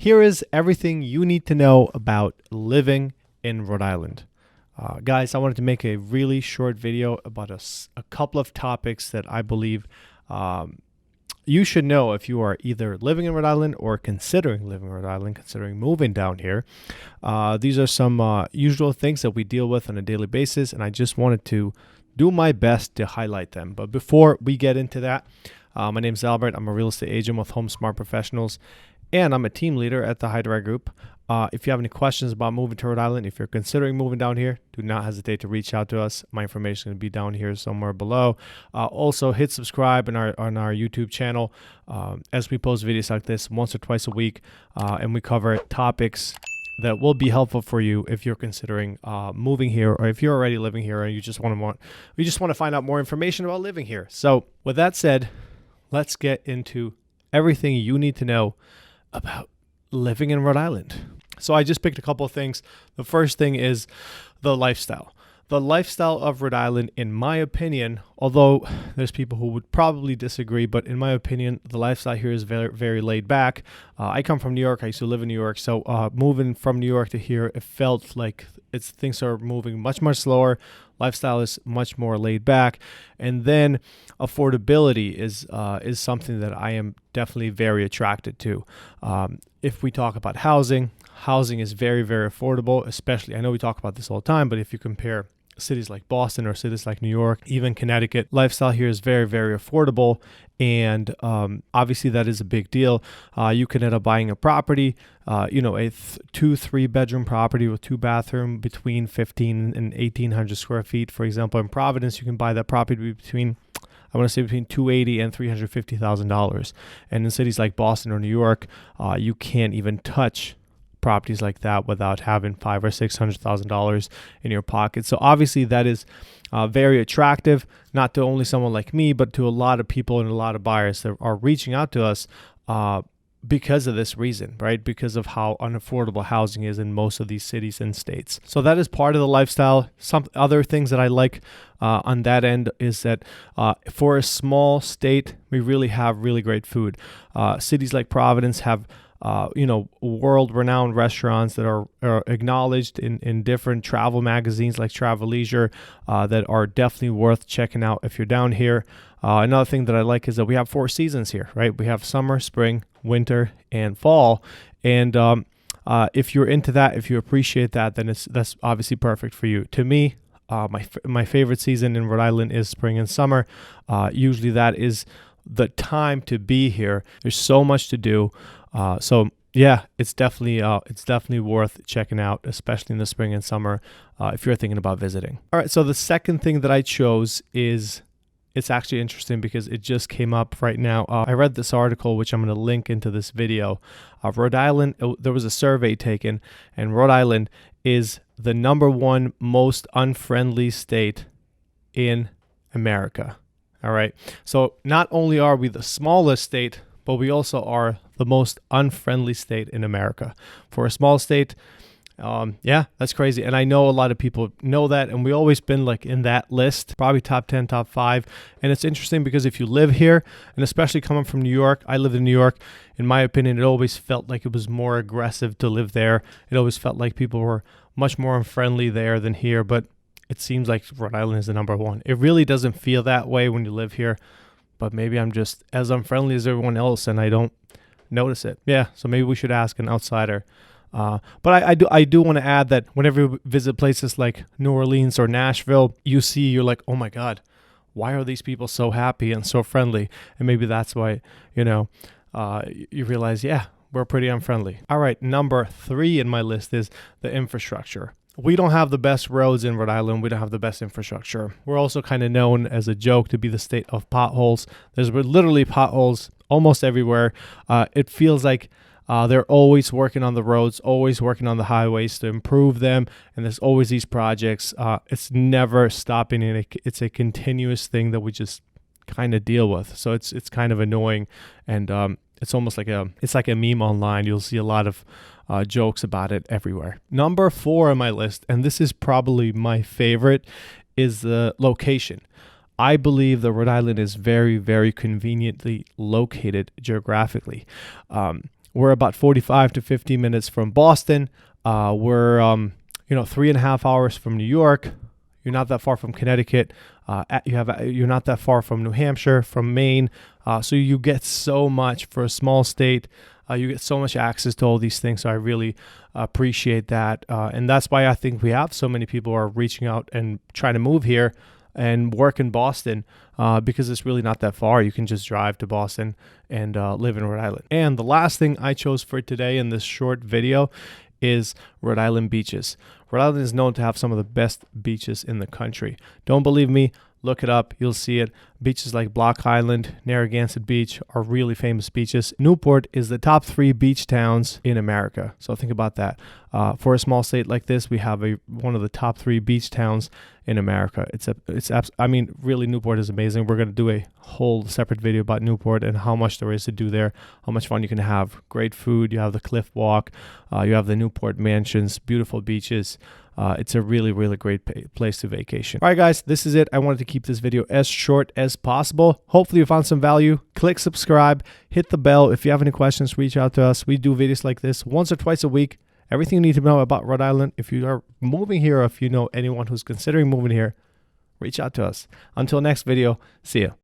Here is everything you need to know about living in Rhode Island. Guys, I wanted to make a really short video about a couple of topics that I believe you should know if you are either living in Rhode Island or considering living in Rhode Island, considering moving down here. These are some usual things that we deal with on a daily basis, and I just wanted to do my best to highlight them. But before we get into that, my name is Albert. I'm a real estate agent with Home Smart Professionals, and I'm a team leader at the Hajdaraj group. If you have any questions about moving to Rhode Island, if you're considering moving down here, do not hesitate to reach out to us. My information is going to be down here somewhere below. Also, hit subscribe on our YouTube channel as we post videos like this once or twice a week, and we cover topics that will be helpful for you if you're considering moving here, or if you're already living here and you just want to find out more information about living here. So, with that said, let's get into everything you need to know about living in Rhode Island. So I just picked a couple of things. The first thing is the lifestyle. The lifestyle of Rhode Island, in my opinion, although there's people who would probably disagree, but in my opinion, the lifestyle here is very, very laid back. I come from New York. I used to live in New York. So moving from New York to here, it felt like things are moving much, much slower. Lifestyle is much more laid back. And then affordability is something that I am definitely very attracted to. If we talk about housing is very, very affordable, especially, I know we talk about this all the time, but if you compare cities like Boston or cities like New York, even Connecticut, lifestyle here is very, very affordable. And obviously that is a big deal. You can end up buying a property, a 2-3 bedroom property with 2 bathrooms between 15 and 1,800 square feet. For example, in Providence, you can buy that property between $280,000 and $350,000. And in cities like Boston or New York, you can't even touch properties like that without having $500,000 or $600,000 in your pocket. So obviously that is very attractive, not to only someone like me, but to a lot of people and a lot of buyers that are reaching out to us because of this reason, right? Because of how unaffordable housing is in most of these cities and states. So that is part of the lifestyle. Some other things that I like on that end is that for a small state, we really have really great food. Cities like Providence have world-renowned restaurants that are acknowledged in different travel magazines like Travel Leisure that are definitely worth checking out if you're down here. Another thing that I like is that we have 4 seasons here, right? We have summer, spring, winter, and fall. And if you're into that, if you appreciate that, then that's obviously perfect for you. To me, my favorite season in Rhode Island is spring and summer. Usually that is the time to be here. There's so much to do. So yeah, it's definitely worth checking out, especially in the spring and summer, if you're thinking about visiting. All right. So the second thing that I chose it's actually interesting because it just came up right now. I read this article, which I'm going to link into this video. Rhode Island, there was a survey taken, and Rhode Island is the #1 most unfriendly state in America. All right. So not only are we the smallest state, but we also are the most unfriendly state in America. For a small state, that's crazy. And I know a lot of people know that, and we always been like in that list, probably top 10, top 5. And it's interesting because if you live here, and especially coming from New York, I lived in New York, in my opinion, it always felt like it was more aggressive to live there. It always felt like people were much more unfriendly there than here, but it seems like Rhode Island is the #1. It really doesn't feel that way when you live here, but maybe I'm just as unfriendly as everyone else and I don't notice it. Yeah, so maybe we should ask an outsider. But I do want to add that whenever you visit places like New Orleans or Nashville, you're like, oh my God, why are these people so happy and so friendly? And maybe that's why, you realize, yeah, we're pretty unfriendly. All right, number 3 in my list is the infrastructure. We don't have the best roads in Rhode Island. We don't have the best infrastructure. We're also kind of known as a joke to be the state of potholes. There's literally potholes almost everywhere. It feels like they're always working on the roads, always working on the highways to improve them. And there's always these projects. It's never stopping. And it's a continuous thing that we just kind of deal with. So it's kind of annoying. And it's almost like a meme online. You'll see a lot of jokes about it everywhere. Number 4 on my list, and this is probably my favorite, is the location. I believe that Rhode Island is very, very conveniently located geographically. We're about 45 to 50 minutes from Boston. We're 3.5 hours from New York. You're not that far from Connecticut. You're not that far from New Hampshire, from Maine. So you get so much for a small state. You get so much access to all these things. So I really appreciate that. And that's why I think we have so many people who are reaching out and trying to move here and work in Boston, because it's really not that far. You can just drive to Boston and live in Rhode Island. And the last thing I chose for today in this short video is Rhode Island beaches. Rhode Island is known to have some of the best beaches in the country. Don't believe me? Look it up. You'll see it. Beaches like Block Island, Narragansett Beach are really famous beaches. Newport is the top 3 beach towns in America. So think about that. For a small state like this, we have one of the top 3 beach towns in America. Really, Newport is amazing. We're going to do a whole separate video about Newport and how much there is to do there, how much fun you can have. Great food. You have the Cliff Walk. You have the Newport Mansions, beautiful beaches. It's a really, really great place to vacation. All right, guys, this is it. I wanted to keep this video as short as possible. Hopefully you found some value. Click subscribe, hit the bell. If you have any questions, reach out to us. We do videos like this once or twice a week. Everything you need to know about Rhode Island. If you are moving here, or if you know anyone who's considering moving here, reach out to us. Until next video, see ya.